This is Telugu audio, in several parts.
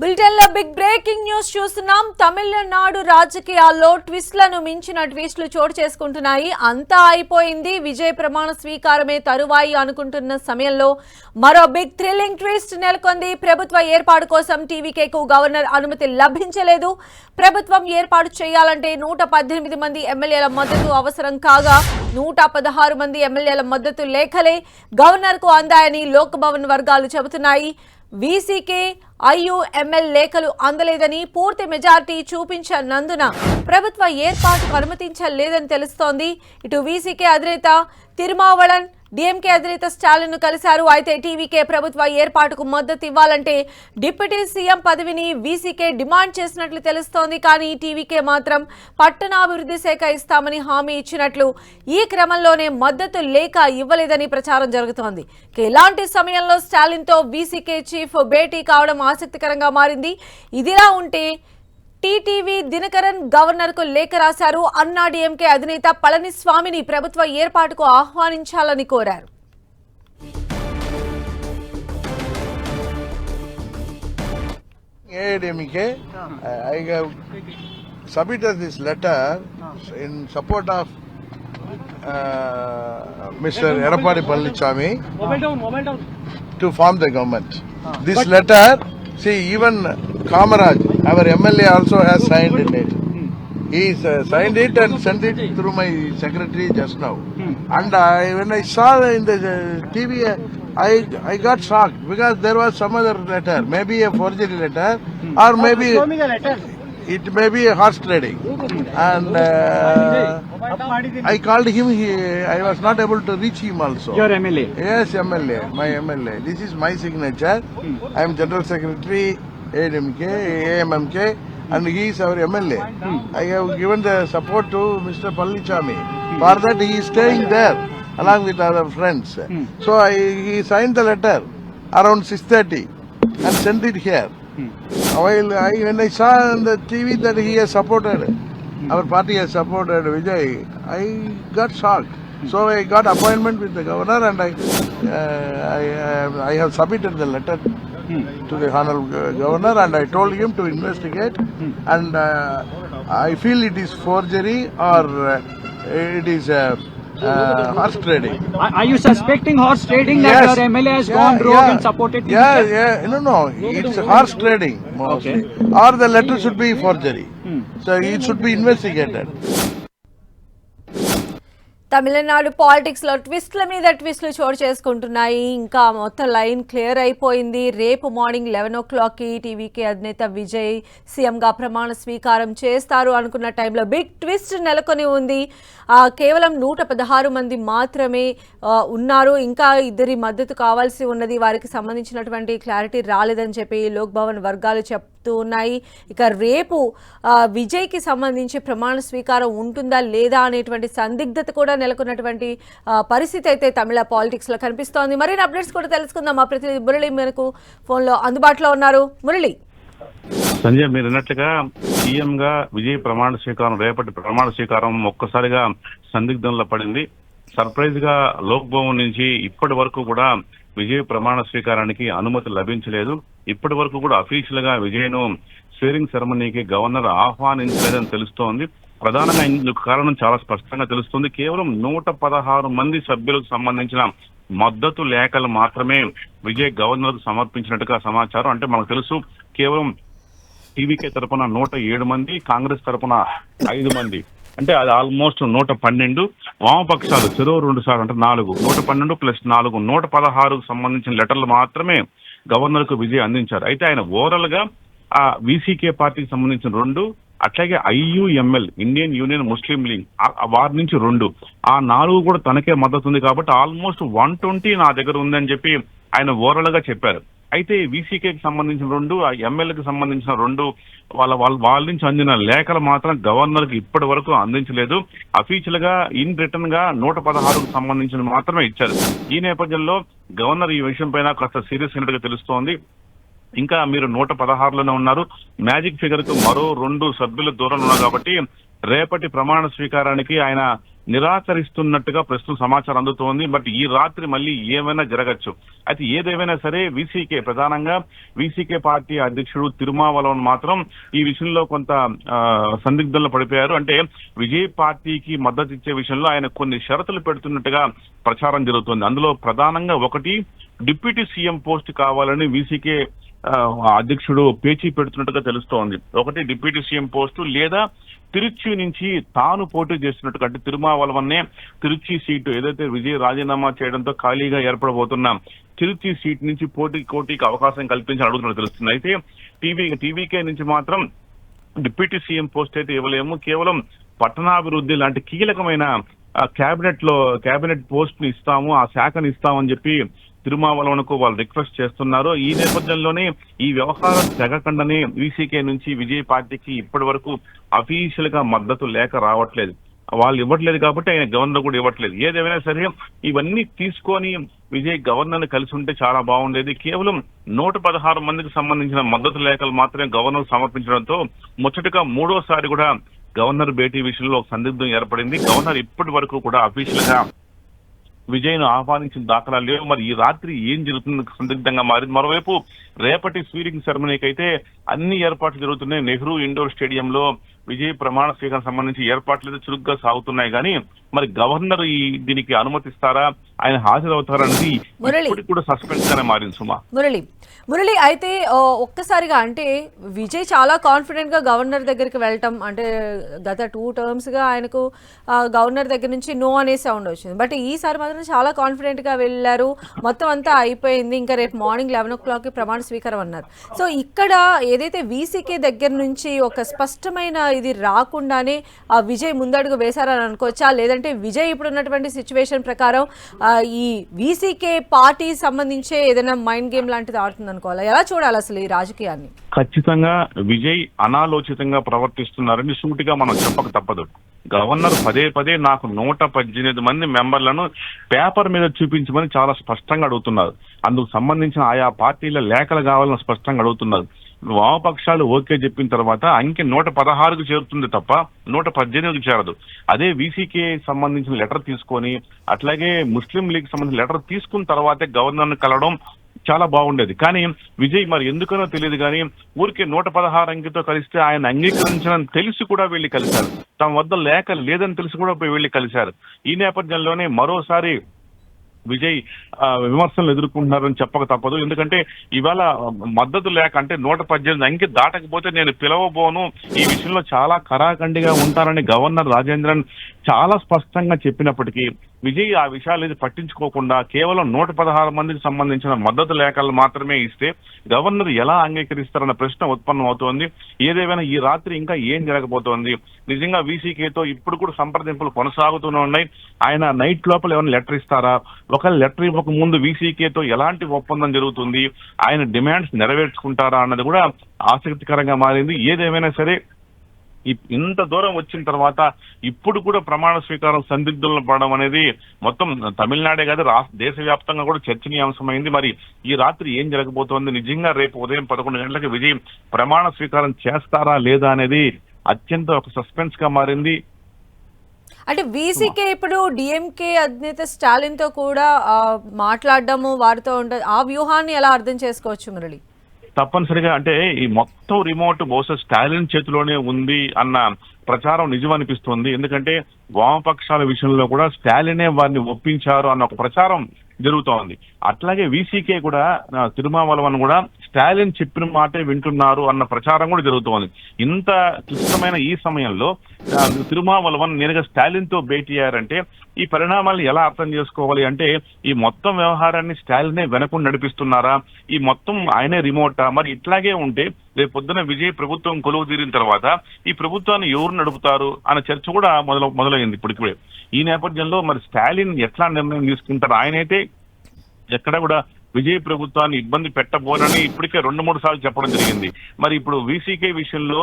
బులెటిన్లో బిగ్ బ్రేకింగ్ న్యూస్ చూస్తున్నాం. తమిళనాడు రాజకీయాల్లో ట్విస్ట్లను మించిన ట్విస్టులు చోటు చేసుకుంటున్నాయి. అంతా అయిపోయింది, విజయ్ ప్రమాణ స్వీకారమే తరువాయి అనుకుంటున్న సమయంలో మరో బిగ్ థ్రిల్లింగ్ ట్విస్ట్ నెలకొంది. ప్రభుత్వ ఏర్పాటు కోసం టీవీకేకు గవర్నర్ అనుమతి లభించలేదు. ప్రభుత్వం ఏర్పాటు చేయాలంటే 118 మంది ఎమ్మెల్యేల మద్దతు అవసరం కాగా 116 మంది ఎమ్మెల్యేల మద్దతు లేఖలే గవర్నర్కు అందాయని లోక్భవన్ వర్గాలు చెబుతున్నాయి. వీసీకే ఐయుఎంఎల్ లేఖలు అందలేదని, పూర్తి మెజార్టీ చూపించనందున ప్రభుత్వ ఏర్పాటుకు అనుమతించలేదని తెలుస్తోంది. ఇటు వీసీకే అధినేత తిరుమావళన్, డీఎంకే అధినేత స్టాలిన్ కలిశారు. అయితే టీవీకే ప్రభుత్వ ఏర్పాటుకు మద్దతు ఇవ్వాలంటే డిప్యూటీ సీఎం పదవిని వీసీకే డిమాండ్ చేసినట్లు తెలుస్తోంది. కానీ టీవీకే మాత్రం పట్టణాభివృద్ధి శాఖ ఇస్తామని హామీ ఇచ్చినట్లు, ఈ క్రమంలోనే మద్దతు లేఖ ఇవ్వలేదని ప్రచారం జరుగుతోంది. ఇలాంటి సమయంలో స్టాలిన్తో వీసీకే చీఫ్ భేటీ కావడం ఆసక్తికరంగా మారింది. ఇదిలా ఉంటే టీటీవీ దినకరన్ గవర్నర్కు లేఖ రాశారు. అన్నా డీఎంకే అధినేత పళనిస్వామిని ప్రభుత్వ ఏర్పాటుకు ఆహ్వానించాలని కోరారు. AIDMK, I have submitted this letter in support of Mr. Edappadi Palaniswamy to form the government. This letter, see, even Kamaraj, our MLA, also has signed in it. He signed it and sent it through my secretary just now. And when I saw in the TV, I got shocked because there was some other letter, maybe a forgery letter, or maybe it may be a horse trading. And I called him. I was not able to reach him also. Your MLA? Yes, MLA, my MLA. This is my signature. I am General Secretary, AMMK, and he is our MLA. I have given the support to Mr. Palaniswamy. For that, he is staying there along with other friends. So he signed the letter around 6:30 and sent it here. While when I saw on the TV that he has supported, our party has supported Vijay, I got shocked. So I got appointment with the governor, and I have submitted the letter to the honorable governor, and I told him to investigate. And I feel it is forgery or it is horse trading. Are you suspecting horse trading, that Yes. your MLA has gone rogue and supported TVK? No, it's horse trading mostly. Or the letter should be forgery. So it should be investigated. Tamil Nadu politics లో ట్విస్ట్ల మీద ట్విస్టులు చోటు చేసుకుంటున్నాయి. ఇంకా మొత్తం లైన్ క్లియర్ అయిపోయింది. రేపు మార్నింగ్ 11 o'clockకి టీవీకే అధినేత విజయ్ సీఎంగా ప్రమాణ స్వీకారం చేస్తారు అనుకున్న టైంలో బిగ్ ట్విస్ట్ నెలకొని ఉంది. కేవలం 116 మంది మాత్రమే ఉన్నారు. ఇంకా ఇద్దరి మద్దతు కావాల్సి ఉన్నది. వారికి సంబంధించినటువంటి క్లారిటీ రాలేదని చెప్పి లోక్ భవన్ వర్గాలు చెప్తూ ఉన్నాయి. ఇక రేపు విజయ్కి సంబంధించి ప్రమాణ స్వీకారం ఉంటుందా లేదా అనేటువంటి సందిగ్ధత కూడా నెలకొన్నటువంటి పరిస్థితి అయితే తమిళ పాలిటిక్స్ లో కనిపిస్తోంది. మరిన్ని అప్డేట్స్ కూడా తెలుసుకుందాం. మా ప్రతినిధి మురళి మనకు ఫోన్ లో అందుబాటులో ఉన్నారు. మురళి, సంజయ్, మీరు అన్నట్లుగా సీఎం గా విజయ్ ప్రమాణ స్వీకారం, రేపటి ప్రమాణ స్వీకారం ఒక్కసారిగా సందిగ్ధంలో పడింది. సర్ప్రైజ్ గా లోక్ భవన్ నుంచి ఇప్పటి వరకు కూడా విజయ్ ప్రమాణ స్వీకారానికి అనుమతి లభించలేదు. ఇప్పటి వరకు కూడా అఫీషియల్ గా విజయ్ ను స్వేరింగ్ సెరమనీకి గవర్నర్ ఆహ్వానించలేదని తెలుస్తోంది. ప్రధానంగా ఇందుకు కారణం చాలా స్పష్టంగా తెలుస్తుంది. కేవలం 116 మంది సభ్యులకు సంబంధించిన మద్దతు లేఖలు మాత్రమే విజయ్ గవర్నర్ సమర్పించినట్టుగా సమాచారం. అంటే మనకు తెలుసు, కేవలం టీవీకే తరపున 107 మంది, కాంగ్రెస్ తరపున 5 మంది, అంటే అది ఆల్మోస్ట్ 112. వామపక్షాలు చెరో 2 సార్లు, అంటే 4, 112 ప్లస్ 4, 116కు సంబంధించిన లెటర్లు మాత్రమే గవర్నర్ కు విజయ్ అందించారు. అయితే ఆయన ఓవరాల్ గా ఆ వీసీకే పార్టీకి సంబంధించిన 2, అట్లాగే ఐయుఎంఎల్, ఇండియన్ యూనియన్ ముస్లిం లీగ్, వారి నుంచి 2, ఆ 4 కూడా తనకే మద్దతు ఉంది. కాబట్టి ఆల్మోస్ట్ 120 నా దగ్గర ఉందని చెప్పి ఆయన ఓవరాల్ గా చెప్పారు. అయితే వీసీకేకి సంబంధించిన 2, ఆ ఎమ్మెల్యేకి సంబంధించిన 2, వాళ్ళ నుంచి అందిన లేఖలు మాత్రం గవర్నర్ కి ఇప్పటి వరకు అందించలేదు. అఫీషియల్ గా ఇన్ రిటర్న్ గా 116కు సంబంధించిన మాత్రమే ఇచ్చారు. ఈ నేపథ్యంలో గవర్నర్ ఈ విషయం పైన కాస్త సీరియస్ అయినట్టుగా తెలుస్తోంది. ఇంకా మీరు 116లోనే ఉన్నారు, మ్యాజిక్ ఫిగర్ కు మరో 2 సభ్యుల దూరంలో ఉన్నారు. కాబట్టి రేపటి ప్రమాణ స్వీకారానికి ఆయన నిరాకరిస్తున్నట్టుగా ప్రస్తుతం సమాచారం అందుతోంది. బట్ ఈ రాత్రి మళ్ళీ ఏమైనా జరగచ్చు. అయితే ఏదేమైనా సరే వీసీకే ప్రధానంగా వీసీకే పార్టీ అధ్యక్షుడు తిరుమావలవన్ మాత్రం ఈ విషయంలో కొంత సందిగ్ధంలో పడిపోయారు. అంటే విజయ్ పార్టీకి మద్దతు ఇచ్చే విషయంలో ఆయన కొన్ని షరతులు పెడుతున్నట్టుగా ప్రచారం జరుగుతోంది. అందులో ప్రధానంగా ఒకటి, డిప్యూటీ సీఎం పోస్ట్ కావాలని వీసీకే అధ్యక్షుడు పేచీ పెడుతున్నట్టుగా తెలుస్తోంది. ఒకటి డిప్యూటీ సీఎం పోస్టు, లేదా తిరుచి నుంచి తాను పోటీ చేస్తున్నట్టుగా, అంటే తిరుమావలవన్నే తిరుచి సీటు ఏదైతే విజయ్ రాజీనామా చేయడంతో ఖాళీగా ఏర్పడబోతున్న తిరుచి సీట్ నుంచి పోటీకి అవకాశం కల్పించాలని అడుగుతున్నట్టు తెలుస్తుంది. అయితే టీవీకే నుంచి మాత్రం డిప్యూటీ సీఎం పోస్ట్ అయితే ఇవ్వలేము, కేవలం పట్టణాభివృద్ధి లాంటి కీలకమైన క్యాబినెట్ పోస్ట్ ని ఇస్తాము, ఆ శాఖను ఇస్తామని చెప్పి తిరుమావలవన్కు వాళ్ళు రిక్వెస్ట్ చేస్తున్నారు. ఈ నేపథ్యంలోనే ఈ వ్యవహారం తెగకుండానే వీసీకే నుంచి విజయ్ పార్టీకి ఇప్పటి వరకు అఫీషియల్ గా మద్దతు లేక రావట్లేదు. వాళ్ళు ఇవ్వట్లేదు కాబట్టి ఆయన గవర్నర్ కూడా ఇవ్వట్లేదు. ఏదేమైనా సరే ఇవన్నీ తీసుకొని విజయ్ గవర్నర్ కలిసి ఉంటే చాలా బాగుండేది. కేవలం 116 మందికి సంబంధించిన మద్దతు లేఖలు మాత్రమే గవర్నర్ సమర్పించడంతో ముచ్చటగా మూడోసారి కూడా గవర్నర్ భేటీ విషయంలో ఒక సందిగ్ధం ఏర్పడింది. గవర్నర్ ఇప్పటి వరకు కూడా అఫీషియల్ గా విజయ్ను ఆహ్వానించిన దాఖలాలు లేవు. మరి ఈ రాత్రి ఏం జరుగుతుంది సందిగ్ధంగా మారింది. మరోవైపు రేపటి స్వీరింగ్ సెరమనీకి అయితే అన్ని ఏర్పాట్లు జరుగుతున్నాయి. నెహ్రూ ఇండోర్ స్టేడియంలో విజయ్ ప్రమాణ స్వీకారం సంబంధించి ఏర్పాట్లు అయితే చురుగ్గా సాగుతున్నాయి. కానీ మరి గవర్నర్ దీనికి అనుమతిస్తారా, ఆయన హాజరవుతారనేది ఇప్పటికి కూడా సస్పెన్స్ గానే మారింది. సుమా మురళి అయితే ఒక్కసారిగా అంటే విజయ్ చాలా కాన్ఫిడెంట్ గా గవర్నర్ దగ్గరికి వెళ్ళటం, అంటే గత 2 terms గా ఆయనకు గవర్నర్ దగ్గర నుంచి నో అనే సౌండ్ వచ్చింది. బట్ ఈసారి మాత్రం చాలా కాన్ఫిడెంట్ గా వెళ్ళారు. మొత్తం అంతా అయిపోయింది, ఇంకా రేపు మార్నింగ్ 11 o'clock ప్రమాణ స్వీకారం అన్నారు. సో ఇక్కడ ఏదైతే వీసీకే దగ్గర నుంచి ఒక స్పష్టమైన ఇది రాకుండానే విజయ్ ముందడుగు వేశారని అనుకోవచ్చా, లేదంటే విజయ్ ఇప్పుడు ఉన్నటువంటి సిచ్యువేషన్ ప్రకారం ఈ వీసీకే పార్టీ సంబంధించే ఏదైనా మైండ్ గేమ్ లాంటిది ఆడుతుంది అనుకోవాలా, ఎలా చూడాలి అసలు ఈ రాజకీయాన్ని? ఖచ్చితంగా విజయ్ అనాలోచితంగా ప్రవర్తిస్తున్నారని సూటిగా మనం చెప్పక తప్పదు. గవర్నర్ పదే నాకు 118 మంది మెంబర్లను పేపర్ మీద చూపించమని చాలా స్పష్టంగా అడుగుతున్నారు. అందుకు సంబంధించిన ఆయా పార్టీల లేఖలు కావాలని స్పష్టంగా అడుగుతున్నారు. వామపక్షాలు ఓకే చెప్పిన తర్వాత అంకె 116కు చేరుతుంది తప్ప 118కు చేరదు. అదే వీసీకే సంబంధించిన లెటర్ తీసుకొని, అట్లాగే ముస్లిం లీగ్ సంబంధించిన లెటర్ తీసుకున్న తర్వాతే గవర్నర్ను కలవడం చాలా బాగుండేది. కానీ విజయ్ మరి ఎందుకనో తెలియదు కానీ ఊరికే 116 అంకెతో కలిస్తే ఆయన అంగీకరించని తెలిసి కూడా వెళ్లి కలిశారు. తమ వద్ద లేఖ లేదని తెలిసి కూడా పోయి వెళ్లి కలిశారు. ఈ నేపథ్యంలోనే మరోసారి విజయ్ విమర్శలు ఎదుర్కొంటున్నారని చెప్పక తప్పదు. ఎందుకంటే ఇవాళ మద్దతు లేక, అంటే 118 అంకె దాటకపోతే నేను పిలవబోను, ఈ విషయంలో చాలా కరాఖండిగా ఉంటానని గవర్నర్ రాజేంద్రన్ చాలా స్పష్టంగా చెప్పినప్పటికీ విజయ్ ఆ విషయాలు పట్టించుకోకుండా కేవలం 116 మందికి సంబంధించిన మద్దతు లేఖలు మాత్రమే ఇస్తే గవర్నర్ ఎలా అంగీకరిస్తారన్న ప్రశ్న ఉత్పన్నం అవుతోంది. ఏదేమైనా ఈ రాత్రి ఇంకా ఏం జరగబోతోంది, నిజంగా వీసీకేతో ఇప్పుడు కూడా సంప్రదింపులు కొనసాగుతూనే ఉన్నాయి. ఆయన నైట్ లోపల ఏమైనా లెటర్ ఇస్తారా, ఒకవేళ లెటర్ ఇవ్వక ముందు వీసీకేతో ఎలాంటి ఒప్పందం జరుగుతుంది, ఆయన డిమాండ్స్ నెరవేర్చుకుంటారా అన్నది కూడా ఆసక్తికరంగా మారింది. ఏదేమైనా సరే ఇంత దూరం వచ్చిన తర్వాత ఇప్పుడు కూడా ప్రమాణ స్వీకారం సందిగ్ధంలో పడడం అనేది మొత్తం తమిళనాడే కాదు దేశవ్యాప్తంగా కూడా చర్చనీయాంశమైంది. మరి ఈ రాత్రి ఏం జరగబోతోంది, నిజంగా రేపు ఉదయం 11 గంటలకు విజయ్ ప్రమాణ స్వీకారం చేస్తారా లేదా అనేది అత్యంత ఒక సస్పెన్స్ గా మారింది. అంటే వీసీకే ఇప్పుడు డిఎంకే అధినేత స్టాలిన్ తో కూడా మాట్లాడడము, వారితో ఉండే ఆ వ్యూహాన్ని ఎలా అర్థం చేసుకోవచ్చు మురళి? తప్పనిసరిగా అంటే ఈ మొత్తం రిమోట్ బహుశా స్టాలిన్ చేతిలోనే ఉంది అన్న ప్రచారం నిజమనిపిస్తుంది. ఎందుకంటే వామపక్షాల విషయంలో కూడా స్టాలినే వారిని ఒప్పించారు అన్న ఒక ప్రచారం జరుగుతోంది. అట్లాగే వీసీకే కూడా తిరుమావలవన్ కూడా స్టాలిన్ చెప్పిన మాటే వింటున్నారు అన్న ప్రచారం కూడా జరుగుతోంది. ఇంత క్లిష్టమైన ఈ సమయంలో తిరుమావలవన్ నేరుగా స్టాలిన్ తో భేటీ అయ్యారంటే ఈ పరిణామాలను ఎలా అర్థం చేసుకోవాలి అంటే ఈ మొత్తం వ్యవహారాన్ని స్టాలినే వెనకుండా నడిపిస్తున్నారా, ఈ మొత్తం ఆయనే రిమోటా? మరి ఇట్లాగే ఉంటే రేపు పొద్దున విజయ్ ప్రభుత్వం కొలువు తీరిన తర్వాత ఈ ప్రభుత్వాన్ని ఎవరు నడుపుతారు అన్న చర్చ కూడా మొదలైంది ఇప్పుడిప్పుడే. ఈ నేపథ్యంలో మరి స్టాలిన్ ఎట్లా నిర్ణయం తీసుకుంటారు? ఆయనైతే ఎక్కడ కూడా విజయ్ ప్రభుత్వాన్ని ఇబ్బంది పెట్టబోనని ఇప్పటికే 2-3 సార్లు చెప్పడం జరిగింది. మరి ఇప్పుడు వీసీకే విషయంలో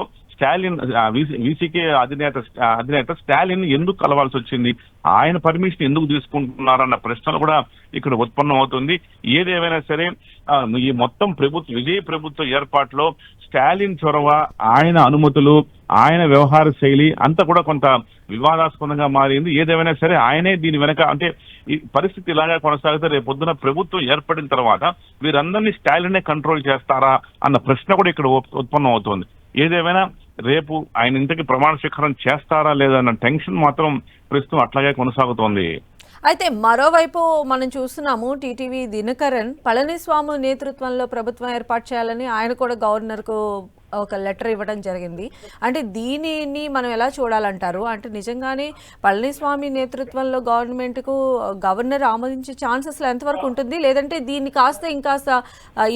వీసీకే అధినేత స్టాలిన్ ఎందుకు కలవాల్సి వచ్చింది, ఆయన పర్మిషన్ ఎందుకు తీసుకుంటున్నారన్న ప్రశ్నలు కూడా ఇక్కడ ఉత్పన్నం అవుతుంది. ఏదేమైనా సరే ఈ మొత్తం విజయ్ ప్రభుత్వ ఏర్పాటులో స్టాలిన్ చొరవ, ఆయన అనుమతులు, ఆయన వ్యవహార శైలి అంతా కూడా కొంత వివాదాస్పదంగా మారింది. ఏదేమైనా సరే ఆయనే దీని వెనక, అంటే ఈ పరిస్థితి ఇలాగా కొనసాగితే రేపొద్దున ప్రభుత్వం ఏర్పడిన తర్వాత వీరందరినీ స్టాలినే కంట్రోల్ చేస్తారా అన్న ప్రశ్న కూడా ఇక్కడ ఉత్పన్నం అవుతోంది. ఏదేమైనా రేపు ఆయన ఇంతకి ప్రమాణ స్వీకారం చేస్తారా లేదా అన్న టెన్షన్ మాత్రం ప్రస్తుతం అట్లాగే కొనసాగుతోంది. అయితే మరోవైపు మనం చూస్తున్నాము టీటీవీ దినకరన్ పళనిస్వామి నేతృత్వంలో ప్రభుత్వం ఏర్పాటు చేయాలని ఆయన కూడా గవర్నర్కు ఒక లెటర్ ఇవ్వడం జరిగింది. అంటే దీనిని మనం ఎలా చూడాలంటారు? అంటే నిజంగానే పళనిస్వామి నేతృత్వంలో గవర్నమెంట్కు గవర్నర్ ఆమోదించే ఛాన్సెస్ ఎంతవరకు ఉంటుంది? లేదంటే దీన్ని కాస్త ఇంకాస్త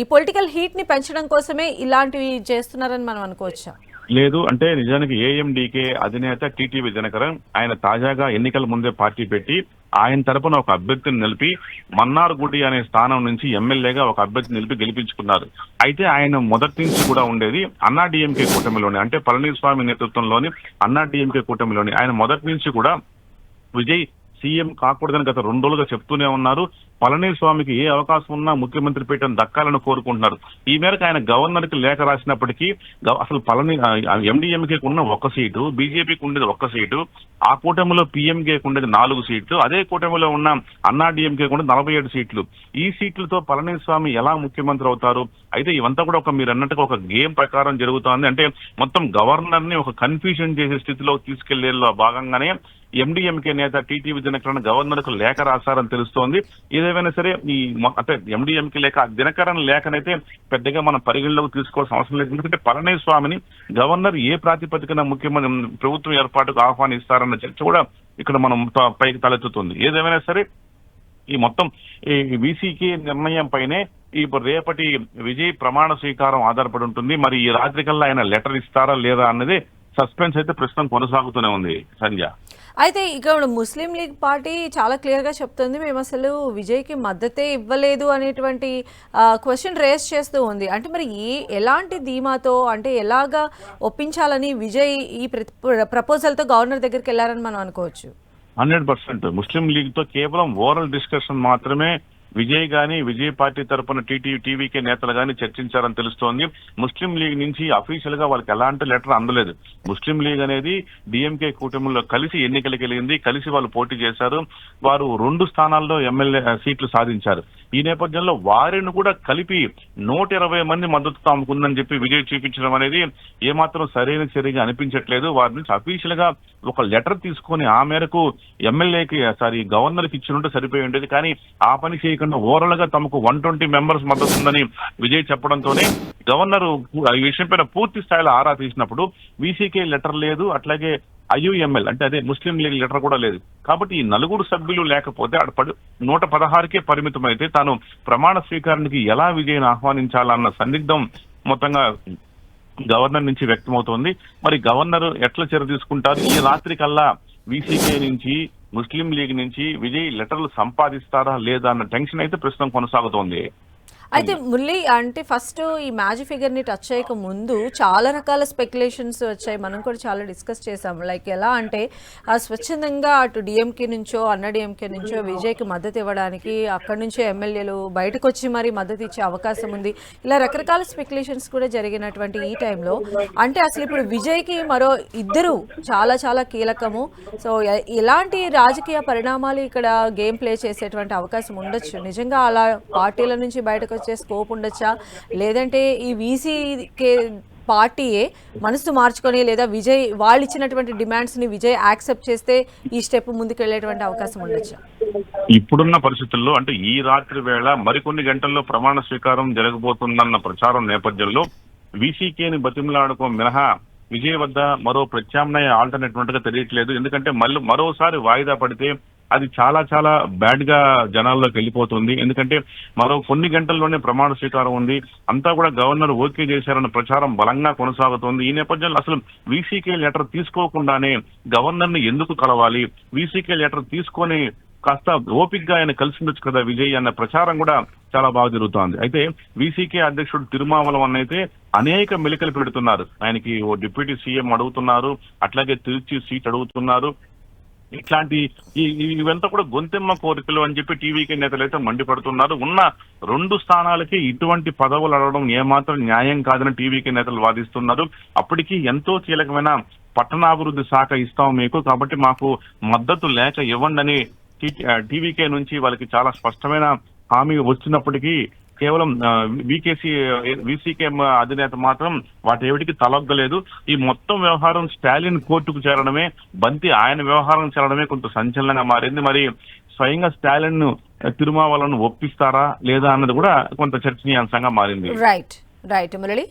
ఈ పొలిటికల్ హీట్ని పెంచడం కోసమే ఇలాంటివి చేస్తున్నారని మనం అనుకోవచ్చా? లేదు, అంటే నిజానికి ఏఎండికే అధినేత టీటీవీ దినకరన్ ఆయన తాజాగా ఎన్నికల ముందే పార్టీ పెట్టి ఆయన తరపున ఒక అభ్యర్థిని నిలిపి మన్నార్గుడి అనే స్థానం నుంచి ఎమ్మెల్యేగా ఒక అభ్యర్థిని నిలిపి గెలిపించుకున్నారు. అయితే ఆయన మొదటి నుంచి కూడా ఉండేది అన్నాడీఎంకే కూటమిలోని, అంటే పళనిస్వామి నేతృత్వంలోని అన్నాడీఎంకే కూటమిలోని. ఆయన మొదటి నుంచి కూడా విజయ్ సీఎం కాకూడదని గత 2 రోజులుగా చెప్తూనే ఉన్నారు. పళనిస్వామికి ఏ అవకాశం ఉన్నా ముఖ్యమంత్రి పీఠం దక్కాలని కోరుకుంటున్నారు. ఈ మేరకు ఆయన గవర్నర్ కి లేఖ రాసినప్పటికీ అసలు ఎండిఎంకేకి ఉన్న 1 సీటు, బీజేపీకి ఉండేది 1 సీటు, ఆ కూటమిలో పీఎంకేకి ఉండేది 4 సీట్లు, అదే కూటమిలో ఉన్న అన్నాడీఎంకేకి ఉండేది 47 సీట్లు. ఈ సీట్లతో పళనిస్వామి ఎలా ముఖ్యమంత్రి అవుతారు? అయితే ఇవంతా కూడా మీరు అన్నట్టుగా ఒక గేమ్ ప్రకారం జరుగుతోంది. అంటే మొత్తం గవర్నర్ ని ఒక కన్ఫ్యూజన్ చేసే స్థితిలో తీసుకెళ్లేలో భాగంగానే ఎండిఎంకే నేత టీటీవీ దినకరన్ గవర్నర్ కు లేఖ రాశారని తెలుస్తోంది. ఏదేమైనా సరే ఈ అంటే ఎండిఎంకే లేఖ, దినకరన్ లేఖనైతే పెద్దగా మనం పరిగణలోకి తీసుకోవాల్సిన అవసరం లేదు. ఎందుకంటే పళనిస్వామిని గవర్నర్ ఏ ప్రాతిపదికన ముఖ్యమంత్రి ప్రభుత్వం ఏర్పాటుకు ఆహ్వానిస్తారన్న చర్చ కూడా ఇక్కడ మనం పైకి తలెత్తుతుంది. ఏదేమైనా సరే ఈ మొత్తం ఈ వీసీకే నిర్ణయం పైనే ఇప్పుడు రేపటి విజయ్ ప్రమాణ స్వీకారం ఆధారపడి ఉంటుంది. మరి ఈ రాత్రికల్లా ఆయన లెటర్ ఇస్తారా లేదా అన్నది సస్పెన్స్ అయితే ప్రస్తుతం కొనసాగుతూనే ఉంది సంధ్య. అయితే ఇక్కడ ముస్లిం లీగ్ పార్టీ చాలా క్లియర్గా చెప్తుంది, మేము అసలు విజయ్కి మద్దతే ఇవ్వలేదు అనేటువంటి క్వశ్చన్ రేస్ చేస్తూ ఉంది. అంటే మరి ఎలాంటి ధీమాతో, అంటే ఎలాగా ఒప్పించాలని విజయ్ ఈ ప్రపోజల్తో గవర్నర్ దగ్గరికి వెళ్ళారని మనం అనుకోవచ్చు? 100% ముస్లిం లీగ్ తో కేవలం ఓరల్ డిస్కషన్ మాత్రమే విజయ్ గాని, విజయ్ పార్టీ తరపున టీవీకే నేతలు గాని చర్చించారని తెలుస్తోంది. ముస్లిం లీగ్ నుంచి అఫీషియల్ గా వాళ్ళకి ఎలాంటి లెటర్ అందలేదు. ముస్లిం లీగ్ అనేది డిఎంకే కూటమిలో కలిసి ఎన్నికలకు వెళ్ళింది, కలిసి వాళ్ళు పోటీ చేశారు. వారు 2 స్థానాల్లో ఎమ్మెల్యే సీట్లు సాధించారు. ఈ నేపథ్యంలో వారిని కూడా కలిపి 120 మంది మద్దతు తాముకుందని చెప్పి విజయ్ చూపించడం అనేది ఏమాత్రం సరైన చర్యగా అనిపించట్లేదు. వారి నుంచి అఫీషియల్ గా ఒక లెటర్ తీసుకొని ఆ మేరకు గవర్నర్ కి ఇచ్చినట్టు సరిపోయి ఉండేది. కానీ ఆ పని చేయకుండా ఓవరాల్ గా తమకు 120 మెంబర్స్ మద్దతు ఉందని విజయ్ చెప్పడంతోనే గవర్నర్ ఈ విషయం పైన పూర్తి స్థాయిలో ఆరా తీసినప్పుడు వీసీకే లెటర్ లేదు, అట్లాగే ఐయుఎంఎల్ అంటే అదే ముస్లిం లీగ్ లెటర్ కూడా లేదు. కాబట్టి ఈ 4 సభ్యులు లేకపోతే 116కే పరిమితం అయితే తాను ప్రమాణ స్వీకారానికి ఎలా విజయ్ని ఆహ్వానించాలన్న సందిగ్ధం మొత్తంగా గవర్నర్ నుంచి వ్యక్తమవుతోంది. మరి గవర్నర్ ఎట్లా చర్య తీసుకుంటారు? ఈ రాత్రి కల్లా వీసీకే నుంచి, ముస్లిం లీగ్ నుంచి విజయ్ లెటర్లు సంపాదిస్తారా లేదా అన్న టెన్షన్ అయితే ప్రస్తుతం కొనసాగుతోంది. అయితే మురళి, అంటే ఫస్ట్ ఈ మ్యాజిక్ ఫిగర్ ని టచ్ చేయక ముందు చాలా రకాల స్పెక్యులేషన్స్ వచ్చాయి, మనం కూడా చాలా డిస్కస్ చేసాం. లైక్ ఎలా అంటే స్వచ్ఛందంగా అటు డిఎంకే నుంచో అన్నాడీఎంకే నుంచో విజయ్కి మద్దతు ఇవ్వడానికి అక్కడి నుంచే ఎమ్మెల్యేలు బయటకు వచ్చి మరి మద్దతు ఇచ్చే అవకాశం ఉంది. ఇలా రకరకాల స్పెక్యులేషన్స్ కూడా జరిగినటువంటి ఈ టైంలో అంటే అసలు ఇప్పుడు విజయ్కి మరో 2 చాలా చాలా కీలకము. సో ఎలాంటి రాజకీయ పరిణామాలు ఇక్కడ గేమ్ ప్లే చేసేటువంటి అవకాశం ఉండొచ్చు? నిజంగా అలా పార్టీల నుంచి బయటకు వచ్చే స్కోప్ ఉండొచ్చా? లేదంటే ఈ వీసీకే పార్టీయే మనసు మార్చుకొని, లేదా విజయ్ వాళ్ళు ఇచ్చినటువంటి డిమాండ్స్ ని విజయ్ యాక్సెప్ట్ చేస్తే ఈ స్టెప్ ముందుకు వెళ్ళేటువంటి అవకాశం ఉండొచ్చా? ఇప్పుడున్న పరిస్థితుల్లో అంటే ఈ రాత్రి వేళ మరికొన్ని గంటల్లో ప్రమాణ స్వీకారం జరగబోతుందన్న ప్రచారం నేపథ్యంలో వీసీకేని బతిమలాడుకో మినహా విజయ్ వద్ద మరో ప్రత్యామ్నాయ ఆల్టర్నేట్ గా తెలియట్లేదు. ఎందుకంటే మరోసారి వాయిదా పడితే అది చాలా చాలా బ్యాడ్ గా జనాల్లోకి వెళ్ళిపోతుంది. ఎందుకంటే మరో కొన్ని గంటల్లోనే ప్రమాణ స్వీకారం ఉంది, అంతా కూడా గవర్నర్ ఓకే చేశారన్న ప్రచారం బలంగా కొనసాగుతోంది. ఈ నేపథ్యంలో అసలు వీసీకే లెటర్ తీసుకోకుండానే గవర్నర్ ని ఎందుకు కలవాలి, వీసీకే లెటర్ తీసుకొని కాస్త ఓపిక్ గా ఆయన కలిసి ఉండొచ్చు కదా విజయ్ అన్న ప్రచారం కూడా చాలా బాగా జరుగుతోంది. అయితే వీసీకే అధ్యక్షుడు తిరుమావలం అయితే అనేక మెలికలు పెడుతున్నారు. ఆయనకి ఓ డిప్యూటీ సీఎం అడుగుతున్నారు, అట్లాగే తిరుచి సీట్ అడుగుతున్నారు. ఇట్లాంటి ఇవంతా కూడా గొంతెమ్మ కోరికలు అని చెప్పి టీవీకే నేతలు అయితే మండిపడుతున్నారు. ఉన్న 2 స్థానాలకి ఇటువంటి పదవులు అడగడం ఏమాత్రం న్యాయం కాదని టీవీకే నేతలు వాదిస్తున్నారు. అప్పటికీ ఎంతో కీలకమైన పట్టణాభివృద్ధి శాఖ ఇస్తాం మీకు, కాబట్టి మాకు మద్దతు లేక ఇవ్వండి అని టీవీకే నుంచి వాళ్ళకి చాలా స్పష్టమైన హామీ వచ్చినప్పటికీ కేవలం వీసీకే అధినేత మాత్రం వాటేవిటికి తలొగ్గలేదు. ఈ మొత్తం వ్యవహారం స్టాలిన్ కోర్టుకు చేరడమే, బంతి ఆయన వ్యవహారం చేరడమే కొంత సంచలనంగా మారింది. మరి స్వయంగా స్టాలిన్ ను తిరుమావళవన్ ఒప్పిస్తారా లేదా అన్నది కూడా కొంత చర్చనీయాంశంగా మారింది. రైట్ మురళి.